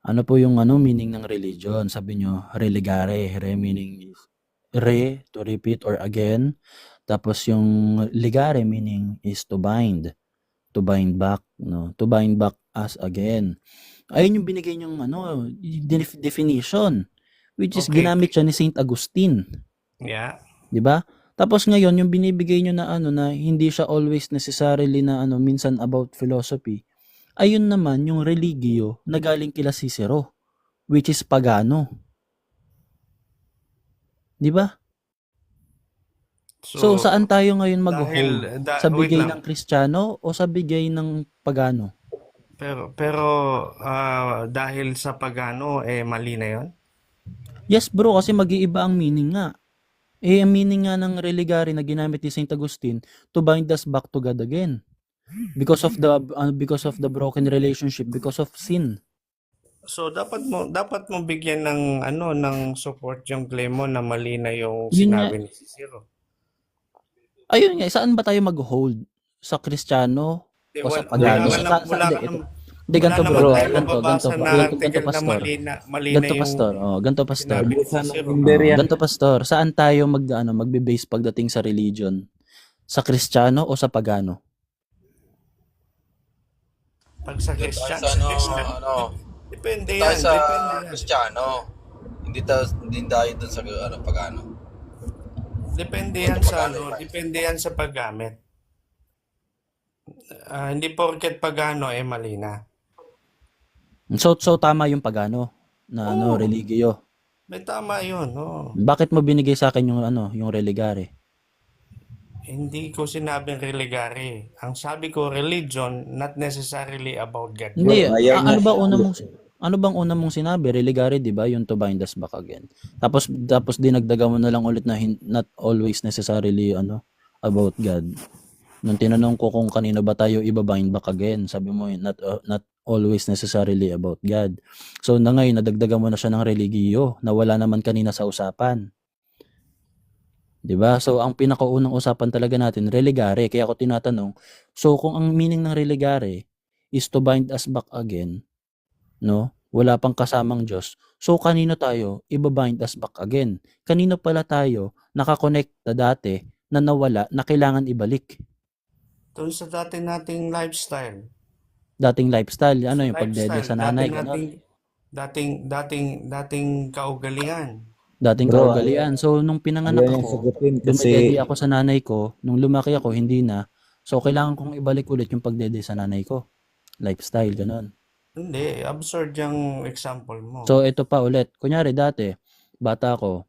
Ano po yung ano meaning ng religion? Sabi nyo, religare. Re meaning is re, to repeat or again. Tapos yung ligare meaning is to bind back, no? To bind back us again. Ayun yung binigay niyong ano, definition, which is Okay. ginamit siya ni Saint Agustin, Yeah. 'di ba? Tapos ngayon yung binibigay niyo na ano na hindi siya always necessarily na ano minsan about philosophy. Ayun naman yung religiyo na galing kila Cicero, which is pagano, 'di ba? So, So saan tayo ngayon dahil, mag-hold? Sa wait bigay lang. ng Kristiyano o sa bigay ng pagano? Pero dahil sa pagano, mali na yon. Yes bro, kasi mag-iiba ang meaning nga. Ang meaning nga ng religare na ginamit ni Saint Agustin, to bind us back to God again. Because of the broken relationship, because of sin. So, dapat mo bigyan ng ano ng support yung claim mo na mali na yung Yun nga, sinabi ni Cicero. ayun nga, saan ba tayo mag-hold? Sa Kristiyano Di, o sa wala pagano? ka na, wala Hindi, ka na, ito. Hindi, wala ganito bro, naman tayo ganito, mababasa na ganito article na pastor. mali na Ganito yung pastor, ganito pastor. sinabi ni Naubusan ng Cicero. member yan. Ganito pastor, saan tayo magbe-base pagdating sa religion? Sa Kristiyano o sa pagano? Pag sa Doon tayo Christian, sa depende doon tayo yan, sa depende yan. Kristiyano. Hindi tayo doon sa pagano. Depende Ito yan sa pagano ano, yung depende yan sa paggamit. Hindi porket pagano mali na. So tama yung pagano na ano, Oo, religiyo. may tama yun. Oo. Bakit mo binigay sa akin yung ano, yung religare? Hindi ko sinabing religare. Ang sabi ko, religion, not necessarily about God Bro, Hindi, yun. ayaw niya. ano bang una mong sinabi? Religare, 'di ba? Yung to bind us back again. Tapos dinagdagan mo na lang ulit na not always necessarily ano about God. Nung tinanong ko kung kanino ba tayo iba-bind back again, sabi mo not always necessarily about God. So na ngayon nadagdagan mo na siya ng religiyo na wala naman kanina sa usapan. 'Di ba? So ang pinakaunang usapan talaga natin religare. Kaya ako tinatanong, so kung ang meaning ng religare is to bind us back again, no? Wala pang kasamang Diyos. So kanino tayo iba-bind us back again? Kanino pala tayo nakakonekta dati na nawala na kailangan ibalik? Doon sa dati nating lifestyle. Dating lifestyle, ano Sa yung pagdede lifestyle, sa nanay, ganon. dating kaugalian. Dating Bro, kaugalian. So nung pinanganak ayaw niyang ako, sagutin dumedede kasi ako sa nanay ko. Nung lumaki ako, hindi na. So kailangan kong ibalik ulit yung pagdede sa nanay ko. Lifestyle, ganon. Hindi, absurd yung example mo. So ito pa ulit. Kunyari dati, bata ako,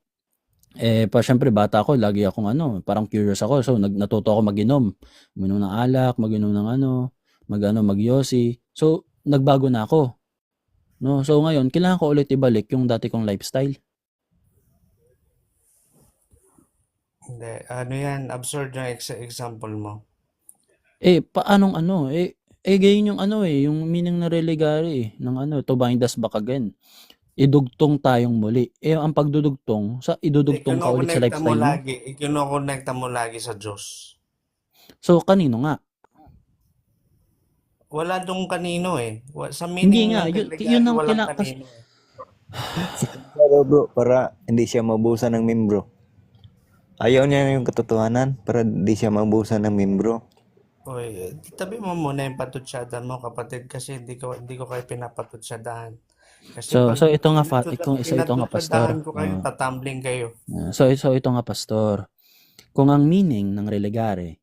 syempre bata ako, lagi akong ano, parang curious ako. So natuto ako mag-inom. Uminom ng alak, mag-inom ng magyosi. So nagbago na ako. No? So ngayon, kailangan ko ulit ibalik yung dati kong lifestyle. Hindi, ano yan, absurd yung example mo. Paanong ano? Ganyan yung ano yung meaning na religare ng ano, to bind us back again. Idugtong tayong muli. Ang pagdudugtong, idudugtong ka ulit sa lifestyle mo. Ikinoconnecta mo lagi sa Diyos. So, kanino nga? Wala dong kanino Sa Hindi meaning nga, ng yun religare, ang walang kanino bro, para hindi siya mabusan ng membro. Ayaw niya yung katotohanan para hindi siya mabusan ng membro. Oy, tabi mo muna yung patutsyadan mo, kapatid, kasi hindi ko kayo pinapatutsadahan. Kasi pag So ito nga pastor. pinatutsadahan ko kayo, tatumbling kayo. So ito nga pastor. Kung ang meaning ng religare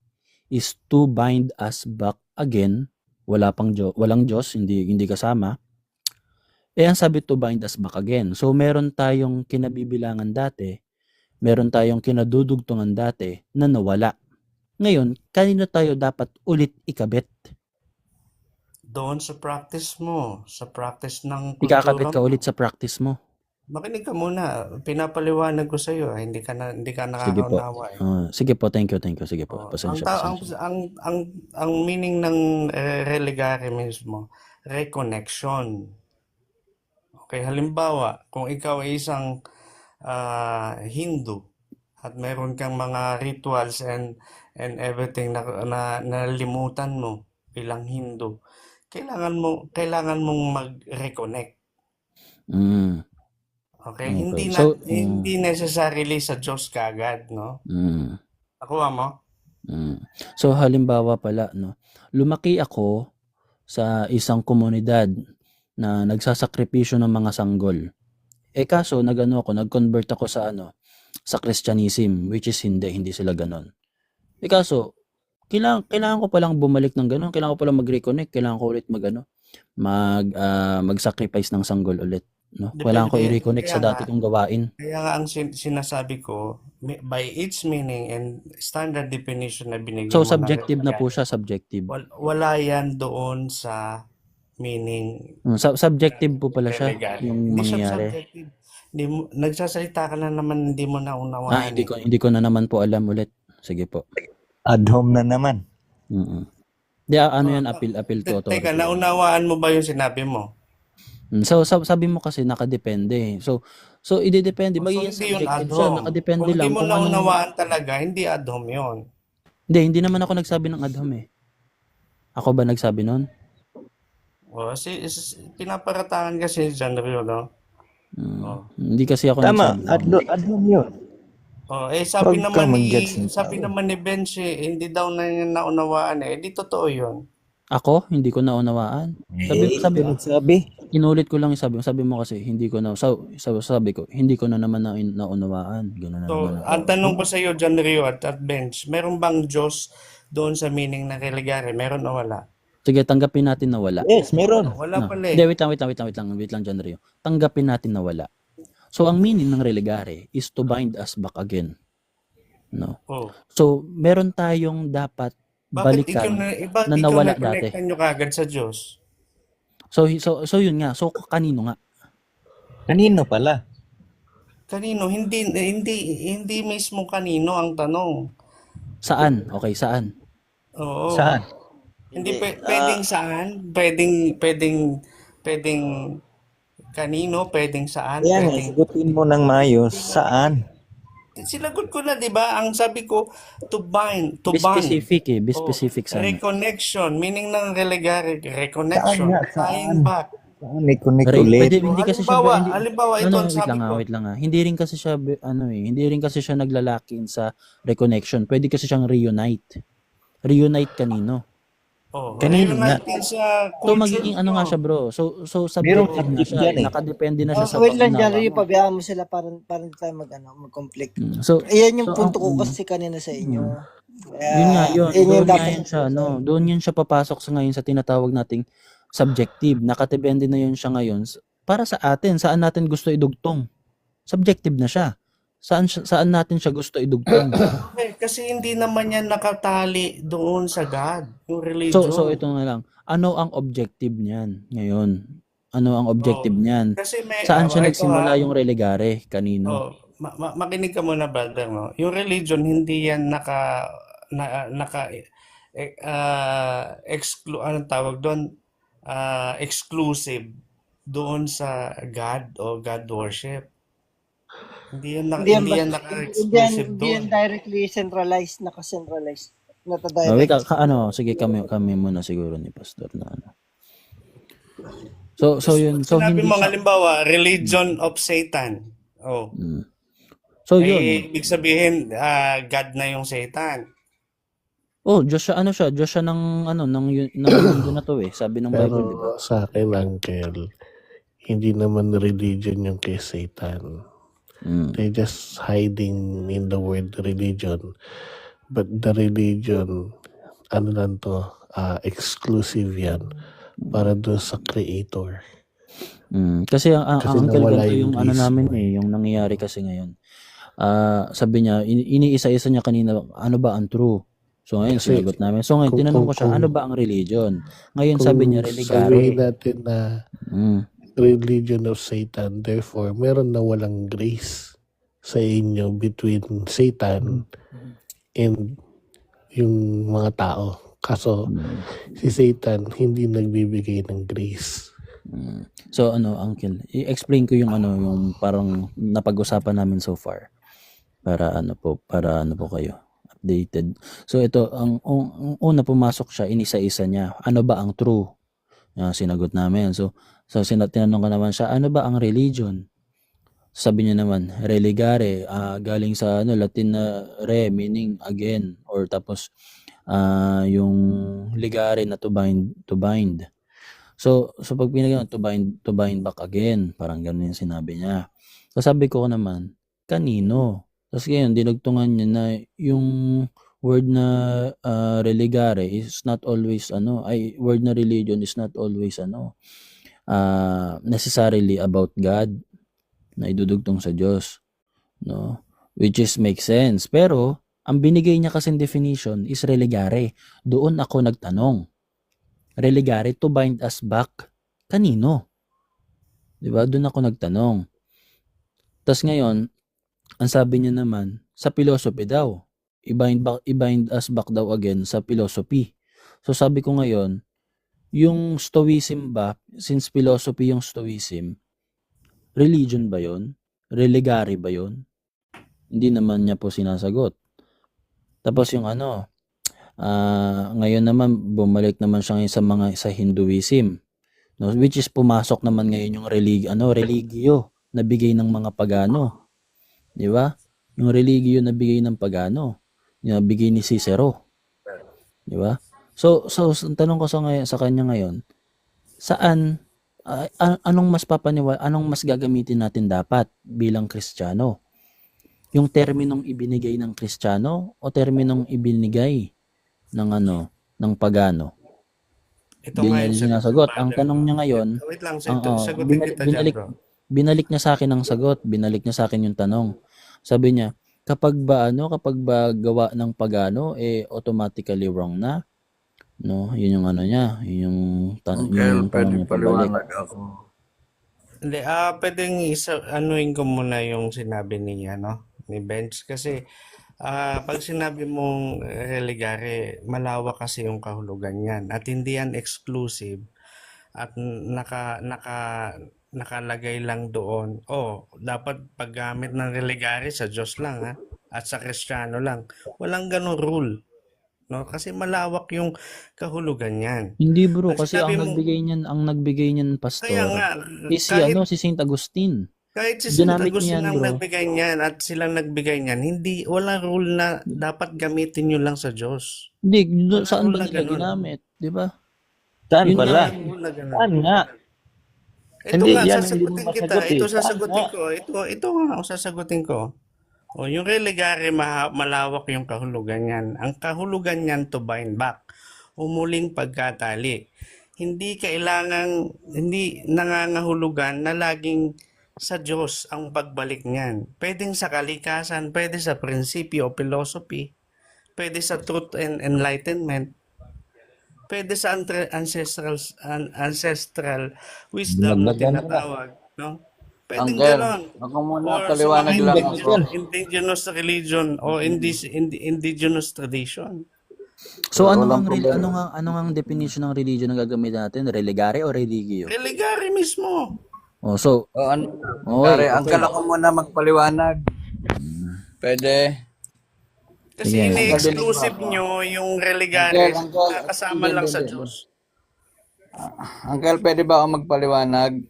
is to bind us back again, walang Diyos, hindi kasama. Ang sabi to bind us back again. So meron tayong kinabibilangan dati, meron tayong kinadudugtungan dati na nawala. Ngayon, kanino tayo dapat ulit ikabit? Doon sa practice mo, sa practice ng kultura Ikakabit ka mo. ulit sa practice mo. Makinig ka muna. Pinapaliwanag ko sa iyo, hindi ka nakakaunawa Sige po, thank you. Sige po. ang, Pasensya. ang meaning ng religare mismo, reconnection. Okay, halimbawa, kung ikaw ay isang Hindu at meron kang mga rituals and everything na nalimutan mo bilang Hindu, kailangan mong mag-reconnect. Mm. Okay? Hindi Okay. na So, hindi necessarily sa Diyos kaagad, no? mm. Nakuha mo? So halimbawa pala, no, lumaki ako sa isang komunidad na nagsasakripisyo ng mga sanggol. Kaso nag-convert ako sa Christianism, which is hindi sila ganon. Kaso kailangan ko palang bumalik ng ganon, kailangan ko palang mag-reconnect, kailangan ko ulit mag-sacrifice ng sanggol ulit, no? Kailangan ko Depende. i-reconnect Kaya sa dati nga, kong gawain. kaya nga ang sinasabi ko, by its meaning and standard definition na binigay So mo na subjective na po religion, siya, subjective. wala yan doon sa meaning Subjective po pala siya religare. yung Hindi siya mangyayari. subjective. Hindi mo, nagsasalita ka na naman, hindi mo naunawaan eh. Hindi ko na naman po alam ulit. Sige po. Ad hom na naman. Mm. Di ano yan, appeal to authority. Teka, naunawaan mo ba yung sinabi mo? So sabi mo kasi nakadepende. So idedepende, So, magiging hindi yun ad subjective siya, hom. nakadepende Kung hindi lang mo kung anong naunawaan talaga, hindi ad hom yun. hindi naman ako nagsabi ng ad hom eh. Ako ba nagsabi noon? O, pinaparatangan kasi ni John Rio, no? Oh. Hindi kasi ako Tama, nagsabi. ad hom yun. Oh, sabi Huwag naman kang mag-judge ng sabi tao. naman ni Bench, hindi daw na niya naunawaan eh. Di totoo yun. Ako hindi ko naunawaan. Sabi. Inulit ko lang yung sabi mo kasi hindi ko na sabi ko hindi ko na naman naunawaan. Ganun na So, naman ako. ang tanong ko sa iyo, John Rio at Bench, meron bang Diyos doon sa meaning ng religare? Meron o wala? Sige, tanggapin natin na wala. Yes, meron. Wala pala Hindi, eh. wait lang, John Rio. Tanggapin natin na wala. So, ang meaning ng religare is to bind us back again. No? Oh. So, meron tayong dapat Bakit ikaw balikan bakit na ikaw nawala dati. na-connectan nyo kagad sa Diyos? So yun nga. So, kanino nga? Kanino pala? Kanino? Hindi mismo kanino ang tanong. Saan? Okay, saan? Oo. Saan? Hindi pwedeng saan? Pwedeng kanino, pwedeng saan, Kaya nga, pwedeng... sagutin mo ng maayos. Saan? Sinagot ko na, di ba? Ang sabi ko, to bind, to Be bond. specific eh. Be Oh, specific sana. reconnection, meaning ng religare, reconnection, Saan nga? tying back. Saan? I-connect ulit. Hindi kasi siya Halimbawa, ito ang sabi ko. wait lang. Hindi rin kasi siya hindi rin kasi siya naglalakin sa reconnection. Pwede kasi siyang reunite. Reunite kanino? Oh, Kanino nga? natin sa So culture magiging ano nga siya, bro. So Merong subjective na subject siya. yan eh. Nakadepende na siya sa Wait lang, pag-unawa Jari, mo. pabayaan mo sila para hindi tayo mag-conflict. So Ayan yung so, punto ko ang- kasi kanina sa inyo. yun nga, yun. Yun Doon yung nga dapat yun siya, no? Doon yun siya papasok sa ngayon sa tinatawag nating subjective. Nakadepende na yun siya ngayon. Para sa atin, saan natin gusto idugtong? Subjective na siya. Saan natin siya gusto idugtong? Kasi hindi naman yan nakatali doon sa God, yung religion. So ito na lang. Ano ang objective niyan ngayon? Ano ang objective niyan? Kasi Saan siya ito, nagsimula yung religare? Kanino? Oh, makinig ka muna, brother, no? Yung religion, hindi yan anong tawag doon? Exclusive doon sa God o God worship. Hindi yan naka-exclusive Hindi yan doon. directly centralized, naka-centralized. Not a Wait, direct. sige kami muna siguro ni pastor na ano. So yun, so Sinabi hindi mo, siya, halimbawa, religion of Satan. Oh. so yun. Ibig sabihin, God na yung Satan. Oh, Diyos siya ng mundo na to eh. Sabi ng Bible, di ba? Pero sa akin, Uncle, hindi naman religion yung kay Satan. They're just hiding in the word religion. But the religion, exclusive yan para doon sa creator. Kasi ang Kasi uncle nawala ganito yung yung ano grace namin mo eh, yung nangyayari kasi ngayon. Sabi niya, iniisa-isa niya kanina, ano ba ang true? So ngayon, Kasi sinagot namin. So ngayon, kung- tinanong ko siya, kung- ano ba ang religion? Ngayon, sabi niya, sabihin religare. natin na religion of Satan, therefore, meron na walang grace sa inyo between Satan and yung mga tao. Kaso, si Satan hindi nagbibigay ng grace. So uncle, i-explain ko yung yung parang napag-usapan namin so far. Para ano po kayo updated. So ito, ang una pumasok siya, inisa-isa niya. Ano ba ang true? Sinagot namin. So So tinanong ko naman siya, ano ba ang religion? Sabi niya naman, religare, galing sa Latin na re, meaning again, or tapos yung ligare na to bind. So pag pinagyan, to bind back again, parang ganun yung sinabi niya. So sabi ko naman, kanino? Tapos ngayon, dinugtungan niya na yung word na religare is not always word na religion is not always necessarily about God, na idudugtong sa Diyos, no? Which is makes sense. Pero ang binigay niya kasing definition is religare. Doon ako nagtanong. Religare, to bind us back. Kanino? 'Di ba? Doon ako nagtanong. Tapos ngayon, ang sabi niya naman, sa philosophy daw. I-bind us back daw again sa philosophy. So sabi ko ngayon, yung Stoicism ba, since philosophy yung Stoicism, religion ba yon? Religare ba yon? Hindi naman niya po sinasagot. Tapos yung ngayon naman bumalik naman siya ngayon sa Hinduism, no? Which is pumasok naman ngayon yung religio na bigay ng mga pagano, di ba? Yung religio na bigay ng pagano, yung bigay ni Cicero, di ba? So ang tanong ko sa kanya ngayon, saan anong mas gagamitin natin dapat bilang Kristiyano? Yung terminong ibinigay ng Kristiyano o terminong ibinigay ng pagano? Ito Hindi nga niya yung sinasagot. Ang tanong niya ngayon, Wait lang, oo, sagutin kita dyan, bro. binalik niya sa akin ang sagot, binalik niya sa akin yung tanong. Sabi niya, kapag ba gawa ng pagano, automatically wrong na, no? Yun yung niya, yun yung tanong niya pabalik. ako. Hindi, pwedeng anuhin ko muna yung sinabi ni Benz, kasi pag sinabi mong religare, malawak kasi yung kahulugan yan at hindi yan exclusive at nakalagay lang doon, dapat paggamit ng religare sa Diyos lang at sa Kristiyano lang. Walang ganong rule, no? Kasi malawak yung kahulugan yan. Hindi bro, Pag kasi ang sinabi mo, nagbigay niyan kaya pastor nga, is si Saint Agustin. kahit si St. Ginamit Agustin niya yan, ang bro. nagbigay niyan at silang nagbigay niyan, walang rule na dapat gamitin nyo lang sa Diyos. Hindi, Walang saan rule ba na nila ganun. ginamit? Di ba? Saan Yun pala? Walang rule na ganun. Saan nga? Ito Hindi, nga, yan hindi mo sasagutin kita. masagot eh. Ito Saan sasagutin nga? ko. Ito nga, sasagutin ko. Yung religare, malawak yung kahulugan yan. Ang kahulugan yan to bind back. Umuling pagkatali. Hindi nangangahulugan na laging sa Diyos ang pagbalik niyan. Pwedeng sa kalikasan, pwede sa prinsipyo o philosophy, pwede sa truth and enlightenment, pwede sa ancestral wisdom na Dagdagan mo na. tinatawag, no? Pwedeng Uncle, ganon. ako muna, Or sa paliwanag mga lang ako. indigenous religion o indigenous tradition. So Walang problema. ano nga ang definition ng religion na gagamitin natin? Religare o religio? Religare mismo. So, Pare, Uncle, ako muna magpaliwanag. Pwede. Kasi Sige. ini-exclusive nyo yung religare Uncle, na kasama lang sa hindi. Diyos. Uncle, pwede ba ako magpaliwanag?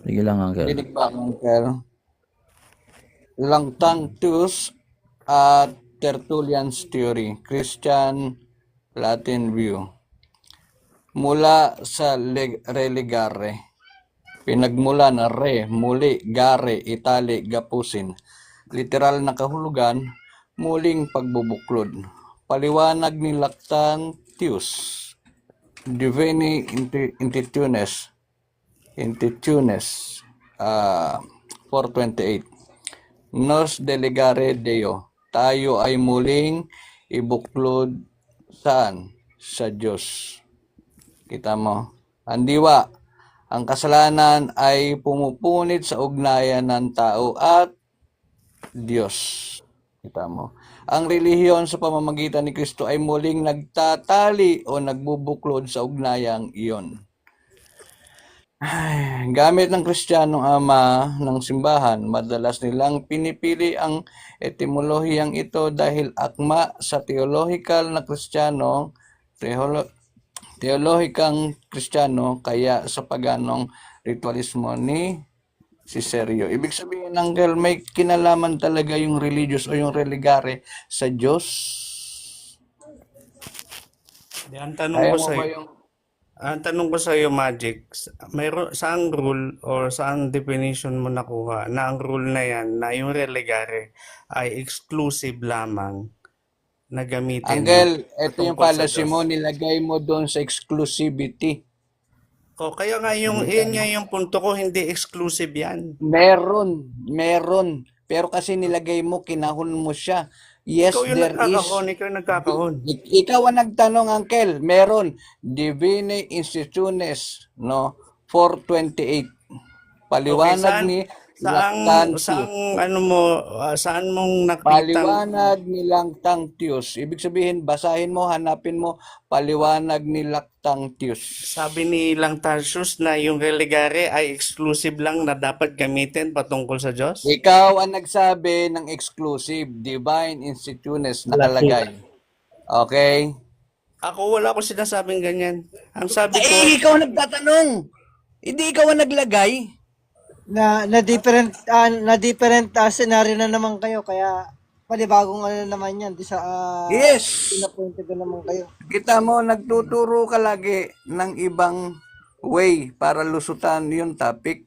sige lang, Uncle. Dinig ba ako, Uncle? Lactantius at Tertullian's theory, Christian Latin view. Mula sa religare. Pinagmula na re, muli, gare, itali, gapusin. Literal na kahulugan, muling pagbubuklod. Paliwanag ni Lactantius, Divini Intitunes, 428. Nos delegare Deo, tayo ay muling ibuklod saan? Sa Diyos. Kita mo? Ang diwa, ang kasalanan ay pumupunit sa ugnayan ng tao at Diyos. Kita mo? Ang relihiyon sa pamamagitan ni Kristo ay muling nagtatali o nagbubuklod sa ugnayang iyon. Gamit ng Kristiyanong ama ng simbahan, madalas nilang pinipili ang etimologiyang ito dahil akma sa theological na Kristiyano, teolohikang Kristiyano, kaya sa paganong ritualismo ni si Sergio. Ibig sabihin, Uncle, may kinalaman talaga yung religious o yung religare sa Diyos. Di, ang tanong Kaya ko mo sa ba yung ang tanong ko sa iyo, Magic, mayroon saang rule or saang definition mo nakuha na ang rule na yan, na yung religare ay exclusive lamang na gamitin Uncle, ito yung patungkol sa policy Diyos? mo, nilagay mo doon sa exclusivity. O, kaya nga yun nga yung punto ko, hindi exclusive yan. Meron. Pero kasi nilagay mo, kinahon mo siya. Yes, Ikaw yung there is. ikaw yung nagkakahon. Ikaw ang nagtanong, Uncle. Meron. Divine Institutiones, no? 428. Paliwanag ni Lactantius. Saan mong nakitang, Paliwanag ni Lactantius. Ibig sabihin, basahin mo, hanapin mo, paliwanag ni Lactantius. sabi ni Lactantius na yung religare ay exclusive lang na dapat gamitin patungkol sa Diyos? Ikaw ang nagsabi ng exclusive, Divine Institutiones nakalagay. Okay? Ako wala ko sinasabing ganyan. Ang sabi ko, Ikaw ang nagtatanong. Hindi ikaw ang naglagay. Na different scenario na naman kayo, kaya panibagong ano naman yan. Di sa Yes. pinapunta ko naman kayo. Kita mo, nagtuturo ka lagi ng ibang way para lusutan yung topic.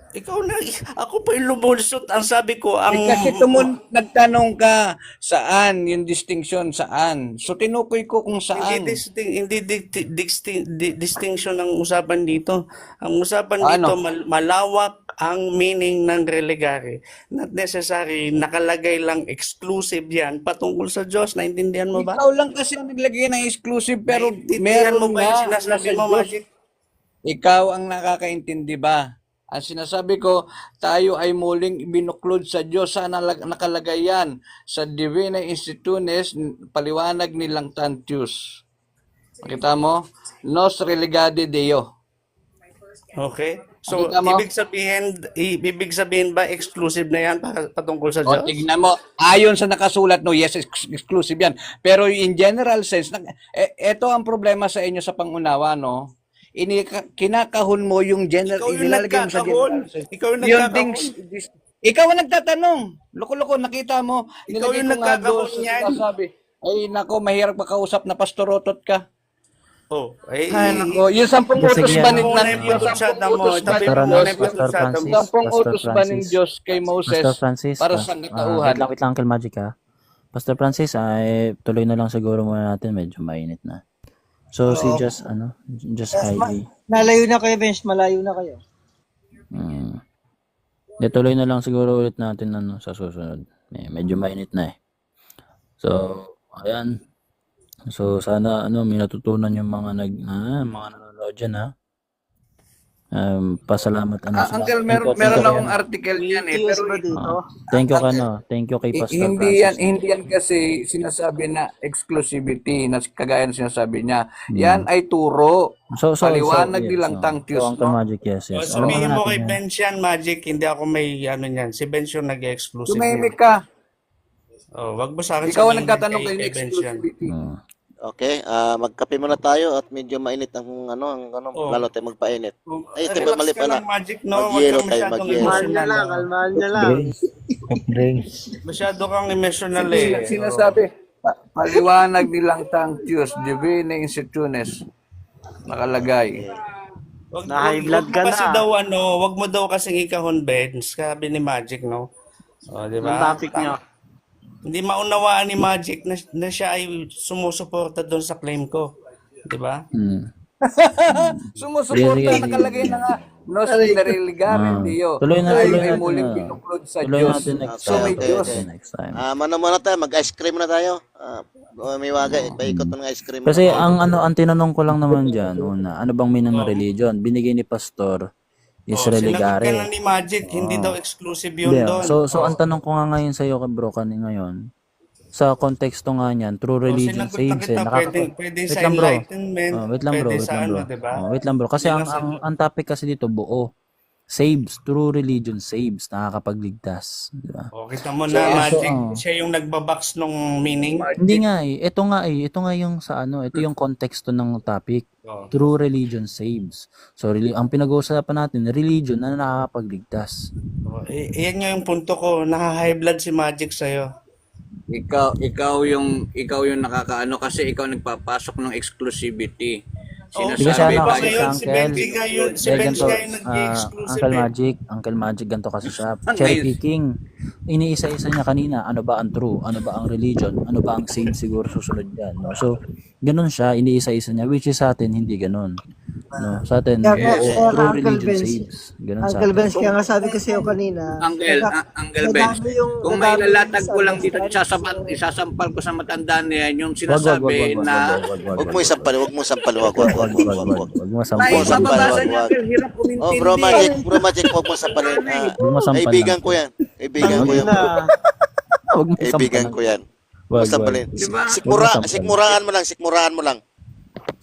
ikaw na, ako pa yung lumulusot. Ang sabi ko, ang Kasi nagtanong ka saan, yung distinction saan. So tinukoy ko kung saan. hindi distinction ang usapan dito. Ang usapan Ano? dito, malawak ang meaning ng religare. Not necessary, nakalagay lang exclusive yan patungkol sa Diyos. Naintindihan mo ba? Ikaw lang kasi ang naglagay ng exclusive pero Naintindihan meron mo ba yung nga sinasabi nasa mo, Diyos. Magic? Ikaw ang nakakaintindi ba? Ang sinasabi ko, tayo ay muling ibinuklod sa Diyos. Saan nakalagay yan? Sa Divine Institutiones, paliwanag ni Lactantius. Makita mo? Nos religare Deo. Okay? So, Nakita mo? ibig sabihin ba exclusive na yan patungkol sa O, Diyos? tignan mo. Ayon sa nakasulat, no, yes, exclusive yan. Pero in general sense, ito ang problema sa inyo sa pangunawa, no? Kinakahon mo yung general, Ikaw yung inilalagay mo sa nagkakahon. general sense. Ikaw yung Yung nagkakahon. ikaw ang nagtatanong. Loko-loko, nakita mo. Ikaw Nilagay yung ko nga doon nagkakahon sa yan. sinasabi. Ay, nako, mahirap makausap na pastorotot ka. Oh, ay, Ay, nako, yung 10 Sige, utos sige. ba ni Tabi mo muna yung patutsada mo. Tabi mo muna yung patutsada mo. Sampung utos ba ng Diyos kay Moses Pastor Francis, para sa katauhan? wait lang, Uncle Magic ha. Pastor Francis, ay tuloy na lang siguro muna natin, medyo mainit na. So, si Just Heidi. Nalayo na kayo, Bench. Malayo na kayo. Tuloy na lang siguro ulit natin sa susunod. Medyo mainit na eh. So, ayan. So, sana may natutunan yung mga mga nanonood dyan ha. Pasalamat Uncle, meron akong article niyan eh. Pero Thank you kay Pastor hindi Francis. yan kasi sinasabi na exclusivity na kagaya ng sinasabi niya. Yan ay turo. Paliwanag ni Lactantius, So, Uncle no? Magic, yes. O, Alam sabihin naman mo natin kay yan. Bench yan, Magic. Hindi ako may ano niyan. Si Bench yung nag-exclusive. Tumimik ka. Oh, wag mo sa akin Ikaw ang sabihin nagtatanong kay kayo ng Bench yan. exclusivity. Okay, magkape muna tayo at medyo mainit ang Oh. lalo tayo magpainit. Ay, Relax ito ba mali ka pala? lang, Magic, no? Huwag Mag-yelo kang tayo, masyadong mag-yelo. emotional. Kalmahan niya lang. Masyado kang emotional eh. Sinasabi, paliwanag ni Lactantius, Divine Institutiones. Nakalagay. Wag mo daw kasing ikahon, Bench. Sabi ni Magic, no? O, di ba? Topic niya. Hindi maunawaan ni Magic na siya ay sumusuporta doon sa claim ko. Di ba? Sumusuporta, Sige. nakalagay na nga. Nos religare Deo. Tuloy na, Tayo tuloy ay natin muling na. pinuklod sa Tuloy Diyos. natin next So may time. Diyos. Next time. Muna tayo, mag-ice cream na tayo. May wagay, paikot mo ng ice cream. Kasi ang tinanong ko lang naman diyan, una, ano bang meaning ng religion? Binigay ni pastor is Sinagot ka religare. na ni Magic, hindi daw exclusive yun Hindi, doon. so ang tanong ko nga ngayon sa iyo, bro, ngayon, sa konteksto nga niyan, true religion sinagot na saves kita, pwede Wait sa lang, bro. enlightenment, Wait lang, bro. pwede sa ano, diba? Wait lang, bro. Kasi ang topic kasi dito buo. Saves. True religion saves. Nakakapagligtas. Di ba? O, kita mo So, na, Magic, oo. siya yung nagbabox nung meaning. Hindi nga eh. Ito nga eh. Ito nga yung sa ano. Ito yung konteksto ng topic. Oh. True religion saves. So, ang pinag-uusapan natin, religion na nakakapagligtas. Iyan nga yung punto ko. Naka-high blood si Magic sa'yo. Ikaw yung nakakaano kasi ikaw nagpapasok ng exclusivity. Hindi kasi Sinasabi ano ba kasi si si Uncle, Benji nga yun, si eh, Benji ganito, nga yung nag-exclusive Uncle Magic, ganito kasi siya. Ang Cherry nice. picking. Iniisa-isa niya kanina, ano ba ang true, ano ba ang religion, ano ba ang same siguro susunod yan. No? So, ganun siya, iniisa-isa niya, which is sa atin, hindi ganun. No? Sa atin, Kaya true Uncle religion Benz, saves. Ganun sa Uncle atin. Benz, kaya nga sabi ko sa'yo kanina, Uncle Benz, kung may nadami yung lalatag ko lang dito, misunderstanding. isasampal ko sa matandaan niya yung Wag, sinasabi na Huwag mo isampal, huwag mo sampal, wag. Wag mo ay, sampal. Wag, mababasa wag, niya, wag. Uncle, hirap Oh, bro Magic, umintindi. huwag mo sampalin. Wag mo sampal Kaibigan lang. ko yan. Kaibigan ko yan. Wag mo Kaibigan sampal. ko yan. Huwag mo Wag, wag. sampalin. Diba? Sikmuraan mo lang, sikmuraan mo lang.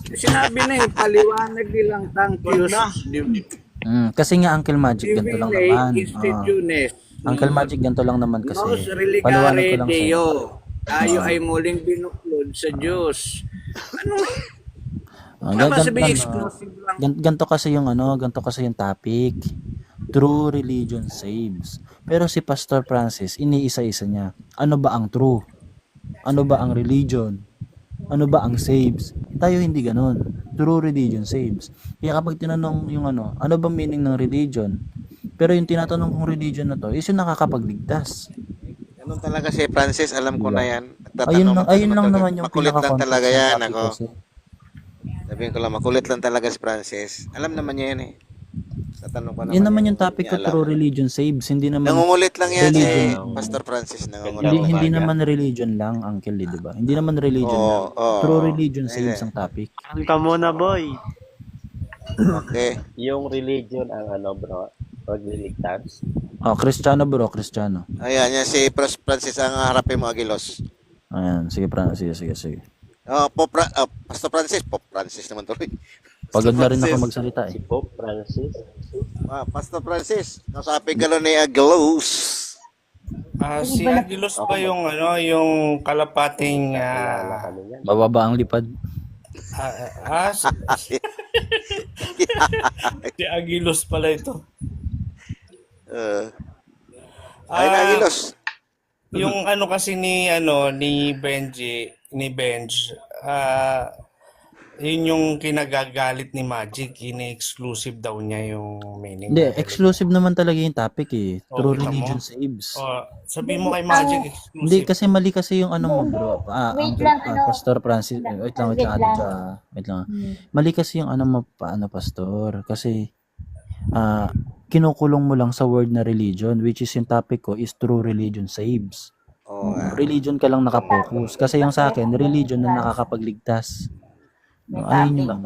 Sinabi na eh, paliwanag nilang thank you. Kasi nga Uncle Magic, ganito lang naman. Institutiones. Uncle Magic, ganito lang naman kasi. Nos Paliwanag religare ko lang sa'yo. Deo. Tayo ay muling binuklod sa Diyos. Ano? Tama sabihin exclusive lang. Ganto kasi yung ganto kasi yung topic. True religion saves. Pero si Pastor Francis, iniisa-isa niya. Ano ba ang true? Ano ba ang religion? Ano ba ang saves? Tayo hindi ganon. True religion saves. Kaya kapag tinanong yung ano ba meaning ng religion? Pero yung tinatanong kong religion na to is yung nakakapagligtas. Ganun talaga si Francis, alam ko na yan. Ayun lang naman yung makulit lang pinaka-context talaga ng yan topic ako. kasi. Sabihin ko lang, makulit lang talaga si Francis. Alam naman niya yan eh. Tatanong ko naman. Yun naman yung topic ko, Hindi niya true alam. religion saves. Hindi naman Nangungulit lang yan si religion. Pastor Francis. Nangungulit. Hindi naman religion lang, Uncle, di ba? Hindi naman religion lang. Oo. True religion saves ang topic. Ka muna, boy. Okay. Yung religion ang bro, pagliligtas. Oh, Kristiyano bro, Kristiyano. Ayan, yan si Francis ang harapin mo, Agilos. Ayan, sige. Sige. Pastor Francis. Pope Francis naman tuloy. Pagod na rin ako Francis. magsalita Si eh. Pope Francis. Pastor Francis. Nasapig ka ni Agilos. Si Aguilos ba yung yung kalapating Kilala kami yan. Bababa ang lipad. si Aguilos pala ito. Ayun na, Agilos. Yung kasi ni Benji, ni Benj, yun yung kinagagalit ni Magic, ini-exclusive daw niya yung meaning. Hindi, exclusive naman talaga yung topic eh. True kita mo? religion saves. Sabihin mo kay Magic exclusive. Hindi, kasi mali kasi yung mo bro. Wait lang, Pastor Francis. Wait lang, Adja. Wait lang. Mali kasi yung mo, Pastor. Kasi, kinukulong mo lang sa word na religion, which is yung topic ko is true religion saves. Religion ka lang nakapokus. Kasi yung sa akin, religion na nakakapagligtas. Ayun yung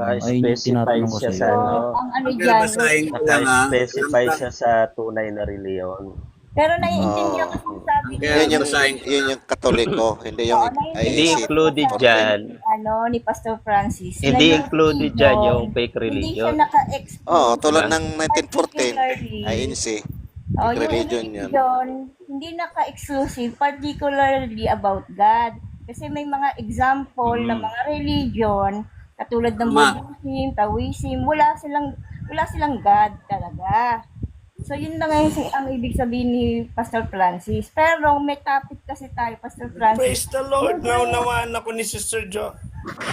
tinatanong ko siya sa sa iyo. Ang ano Uncle, dyan, basahin ko lang Naka-specify siya sa tunay na reliyon. pero naiintindihan ko yung sabi niya, Yun yung Katoliko, hindi yung Hindi IEC. included dyan. ni Pastor Francis. na Hindi yung included dyan yung fake Hindi siya religion. naka-exclude. Tulad ng 1914, Particularly, INC. yung religion yan. religion, hindi naka-exclusive, particularly about God. Kasi may mga example ng mga religion, katulad ng Buddhism, Taoism, wala silang God talaga. So yun na nga ang ibig sabihin ni Pastor Francis. Pero may topic kasi tayo, Pastor Francis. Praise the Lord! Naunawaan ako ni Sister Jo.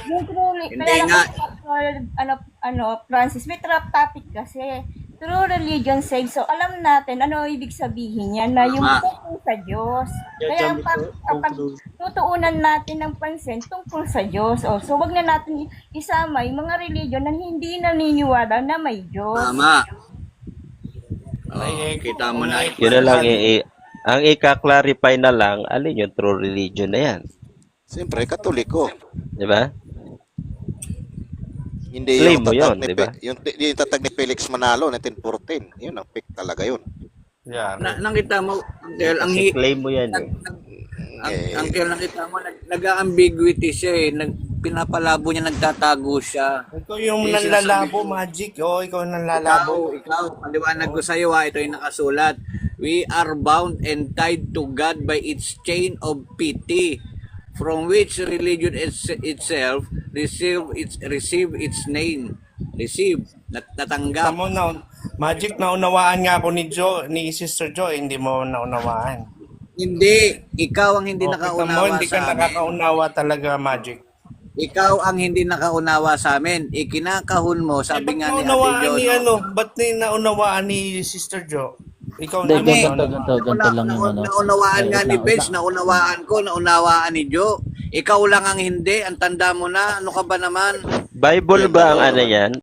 Yung truly, Hindi kaya nga. Pastor, Francis, may topic kasi. True religion saves. So alam natin ano ibig sabihin niya na yung tungkol sa Diyos. Kaya pag tutuunan natin ng pansin tungkol sa Diyos. So wag na natin isama yung mga religion na hindi naniniwala na may Diyos. Tama. Kita mo na. Yun na lang, ang ika-clarify na lang, alin yung true religion na yan. Siyempre, Katoliko. Di ba? Hindi Claim yung mo tatag yun, ni di ba? yung tatag ni Felix Manalo 1914. Yun ang pick talaga yun. Yeah. Nakita mo, Uncle, Kasi claim mo yan eh. Uncle, nakita mo, nag-ambiguity siya eh. pinapalabo niya, nagtatago siya. Ikaw yung Yung nanlalabo, sinasabi ko, Magic. Oo, ikaw yung nanlalabo. ikaw, paliwanag ko sa iyo ito yung nakasulat. We are bound and tied to God by its chain of pity, from which religion itself receive its name. Natanggap. Tamo na, Magic, naunawaan nga ako ni Sister Jo, hindi mo naunawaan. Hindi, ikaw ang hindi O, kita mo, nakaunawa hindi ka sa amin. nakakaunawa talaga, Magic. Ikaw ang hindi nakaunawa sa amin. Ikinakahon mo, sabi nga ni Ate naunawaan Jo, ni no? ba't naunawaan ni Sister Jo? Ikaw Hindi, na ganito lang yung ano. Naunawaan nga ni Wait lang, wait Benz, naunawaan ko, naunawaan ni Jo. Ikaw lang ang hindi, ang tanda mo na, ano ka ba naman? Bible ba ang ano yan?